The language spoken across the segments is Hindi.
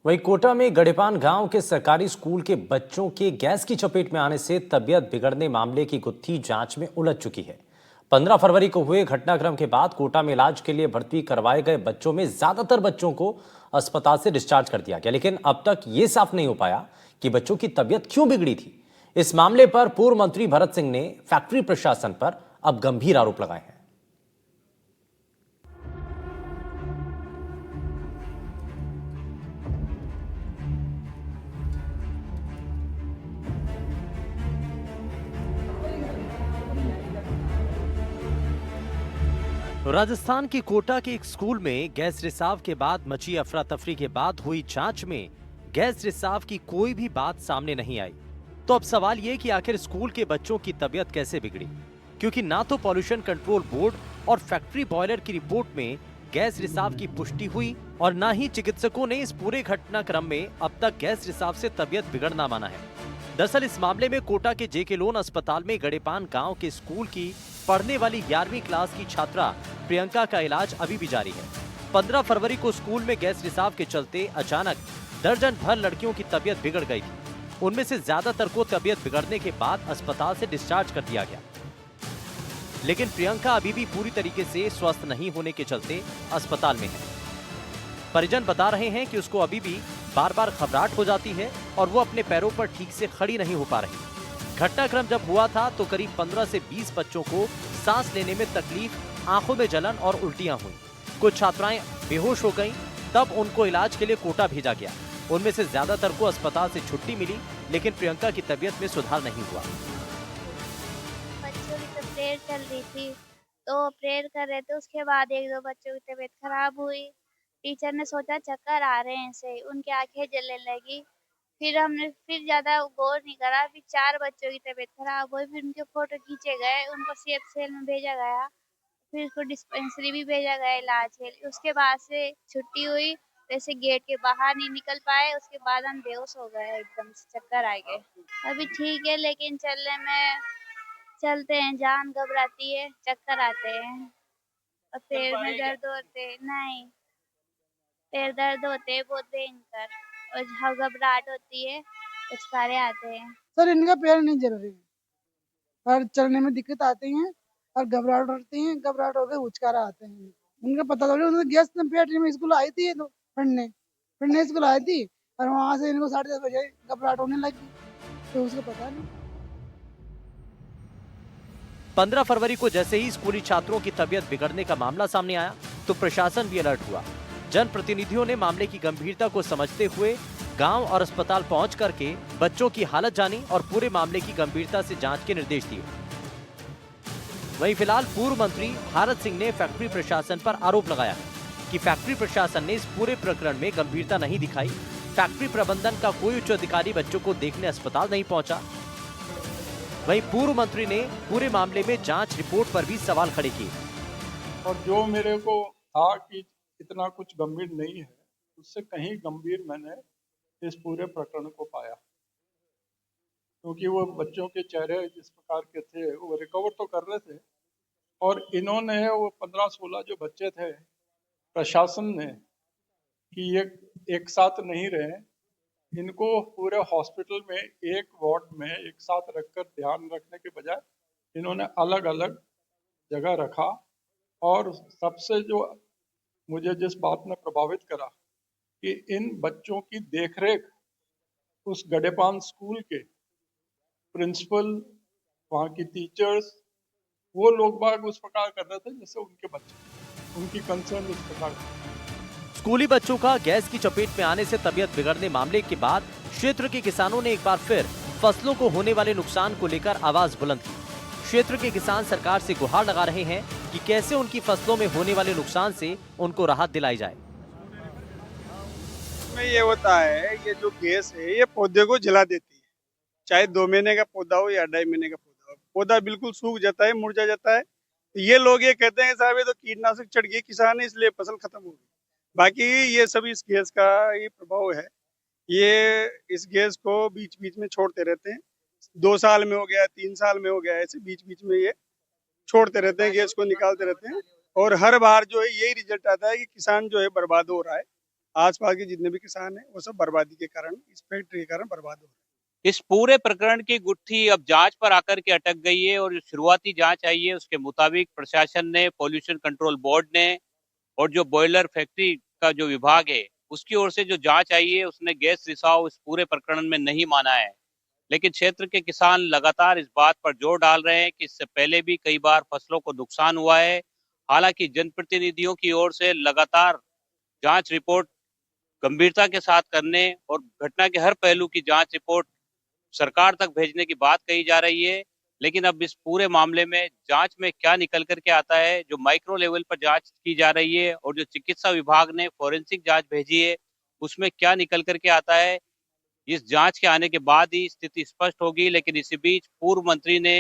वहीं कोटा में गड़ेपान गांव के सरकारी स्कूल के बच्चों के गैस की चपेट में आने से तबीयत बिगड़ने मामले की गुत्थी जांच में उलझ चुकी है। 15 फरवरी को हुए घटनाक्रम के बाद कोटा में इलाज के लिए भर्ती करवाए गए बच्चों में ज्यादातर बच्चों को अस्पताल से डिस्चार्ज कर दिया गया, लेकिन अब तक ये साफ नहीं हो पाया कि बच्चों की तबीयत क्यों बिगड़ी थी। इस मामले पर पूर्व मंत्री भरत सिंह ने फैक्ट्री प्रशासन पर अब गंभीर आरोप लगाए हैं। राजस्थान के कोटा के एक स्कूल में गैस रिसाव के बाद मची अफरा तफरी के बाद हुई जांच में गैस रिसाव की कोई भी बात सामने नहीं आई। तो अब सवाल ये कि आखिर स्कूल के बच्चों की तबीयत कैसे बिगड़ी, क्योंकि ना तो पॉल्यूशन कंट्रोल बोर्ड और फैक्ट्री बॉयलर की रिपोर्ट में गैस रिसाव की पुष्टि हुई और ना ही चिकित्सकों ने इस पूरे घटनाक्रम में अब तक गैस रिसाव से तबीयत बिगड़ना माना है। दरअसल इस मामले में कोटा के जेके लोन अस्पताल में गड़ेपान गांव के स्कूल की पढ़ने वाली 11वीं क्लास की छात्रा प्रियंका का इलाज अभी भी जारी है। 15 फरवरी को स्कूल में गैस रिसाव के चलते अचानक दर्जन भर लड़कियों की तबीयत बिगड़ गई थी। उनमें से ज्यादातर को तबीयत बिगड़ने के बाद अस्पताल से डिस्चार्ज कर दिया गया, लेकिन प्रियंका अभी भी पूरी तरीके से स्वस्थ नहीं होने के चलते अस्पताल में है। परिजन बता रहे हैं कि उसको अभी भी बार बार घबराहट हो जाती है और वो अपने पैरों पर ठीक से खड़ी नहीं हो पा रही। घटनाक्रम जब हुआ था तो करीब 15 से 20 बच्चों को सांस लेने में तकलीफ, आंखों में जलन और उल्टियां हुई। कुछ छात्राएं बेहोश हो गईं, तब उनको इलाज के लिए कोटा भेजा गया। उनमें से ज्यादातर को अस्पताल से छुट्टी मिली, लेकिन प्रियंका की तबीयत में सुधार नहीं हुआ। बच्चों की तो प्रेयर चल रही थी, तो प्रेयर कर रहे थे। उसके बाद 1-2 बच्चों की तबीयत खराब हुई। टीचर ने सोचा चक्कर आ रहे हैं इसे, उनकी आँखें जलने लगी। फिर हमने ज़्यादा गौर नहीं करा, फिर 4 बच्चों की तबीयत खराब हुई, फिर उनके फ़ोटो खींचे गए, उनको सीएचसीएल में भेजा गया, फिर उसको डिस्पेंसरी भी भेजा गया इलाज के लिए। उसके बाद से छुट्टी हुई, वैसे गेट के बाहर नहीं निकल पाए, उसके बाद हम बेहोश हो गए, एकदम से चक्कर आ गए। अभी ठीक है, लेकिन चलने में चलते हैं, जान घबराती है, चक्कर आते हैं और पैर में दर्द होते हैं। नहीं, पैर दर्द होते हैं बहुत भयंकर और घबराहट होती है, उचकारे आते हैं। सर इनका पैर नहीं जल रहे और चलने में दिक्कत आती है और घबराहट होती है, घबराहट होकर उचकारा आते हैं। उनका पता थोड़ी, उन्होंने गैस पेट में स्कूल आई थी, तो पढ़ने स्कूल आई थी और वहाँ से इनको 10:30 बजे घबराहट होने लगी, तो उसको पता नहीं। 15 फरवरी को जैसे ही स्कूली छात्रों की तबीयत बिगड़ने का मामला सामने आया तो प्रशासन भी अलर्ट हुआ। जनप्रतिनिधियों ने मामले की गंभीरता को समझते हुए गांव और अस्पताल पहुंच करके बच्चों की हालत जानी और पूरे मामले की गंभीरता से जांच के निर्देश दिए। वहीं फिलहाल पूर्व मंत्री भारत सिंह ने फैक्ट्री प्रशासन पर आरोप लगाया कि फैक्ट्री प्रशासन ने इस पूरे प्रकरण में गंभीरता नहीं दिखाई। फैक्ट्री प्रबंधन का कोई उच्च अधिकारी बच्चों को देखने अस्पताल नहीं पहुंचा। वहीं पूर्व मंत्री ने पूरे मामले में जांच रिपोर्ट पर भी सवाल खड़े किए। और जो मेरे को था कि इतना कुछ गंभीर नहीं है, उससे कहीं गंभीर मैंने इस पूरे प्रकरण को पाया, क्योंकि वो बच्चों के चेहरे जिस प्रकार के थे वो रिकवर तो कर रहे थे, और इन्होंने वो 15-16 जो बच्चे थे, प्रशासन ने कि ये एक साथ नहीं रहे, इनको पूरे हॉस्पिटल में एक वार्ड में एक साथ रखकर ध्यान रखने के बजाय इन्होंने अलग अलग जगह रखा। और सबसे जो मुझे जिस बात ने प्रभावित करा कि इन बच्चों की देखरेख उस गडेपान स्कूल के प्रिंसिपल, वहाँ की टीचर्स, वो लोग बाग उस प्रकार कर रहे थे जैसे उनके बच्चे, उनकी कंसर्न इस प्रकार। स्कूली बच्चों का गैस की चपेट में आने से तबीयत बिगड़ने मामले के बाद क्षेत्र के किसानों ने एक बार फिर फसलों को होने वाले नुकसान को लेकर आवाज बुलंद की। क्षेत्र के किसान सरकार से गुहार लगा रहे हैं कि कैसे उनकी फसलों में होने वाले नुकसान से उनको राहत दिलाई जाए। में ये होता है, ये जो गैस है ये पौधे को जला देती है, चाहे 2 महीने का पौधा हो या 2.5 महीने का पौधा हो, पौधा बिल्कुल सूख जाता है, मुरझा जाता है। तो ये लोग ये कहते हैं साहब ये तो कीटनाशक चढ़ गई किसान है इसलिए फसल खत्म हो गई। बाकी ये सब इस गैस का ये प्रभाव है। ये इस गैस को बीच बीच में छोड़ते रहते हैं, 2 साल में हो गया, 3 साल में हो गया, ऐसे बीच बीच में ये छोड़ते रहते हैं, गैस को निकालते रहते हैं। और हर बार जो है यही रिजल्ट आता है कि किसान जो है बर्बाद हो रहा है। आसपास के जितने भी किसान हैं वो सब बर्बादी के कारण, इस फैक्ट्री के कारण बर्बाद हो रहे हैं। इस पूरे प्रकरण की गुत्थी अब जांच पर आकर के अटक गई है और जो शुरुआती जांच आई है उसके मुताबिक प्रशासन ने, पॉल्यूशन कंट्रोल बोर्ड ने और जो बॉयलर फैक्ट्री का जो विभाग है उसकी ओर से जो जांच आई है उसने गैस रिसाव इस पूरे प्रकरण में नहीं माना है। लेकिन क्षेत्र के किसान लगातार इस बात पर जोर डाल रहे हैं कि इससे पहले भी कई बार फसलों को नुकसान हुआ है। हालांकि जनप्रतिनिधियों की ओर से लगातार जांच रिपोर्ट गंभीरता के साथ करने और घटना के हर पहलू की जांच रिपोर्ट सरकार तक भेजने की बात कही जा रही है। लेकिन अब इस पूरे मामले में जांच में क्या निकल करके आता है, जो माइक्रो लेवल पर जांच की जा रही है और जो चिकित्सा विभाग ने फोरेंसिक जांच भेजी है उसमें क्या निकल करके आता है, इस जांच के आने के बाद ही स्थिति स्पष्ट होगी। लेकिन इसी बीच पूर्व मंत्री ने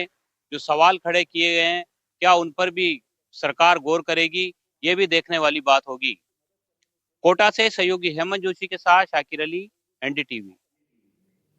जो सवाल खड़े किए गए हैं, क्या उन पर भी सरकार गौर करेगी, ये भी देखने वाली बात होगी। कोटा से सहयोगी हेमंत जोशी के साथ शाकिर अली, एनडीटीवी।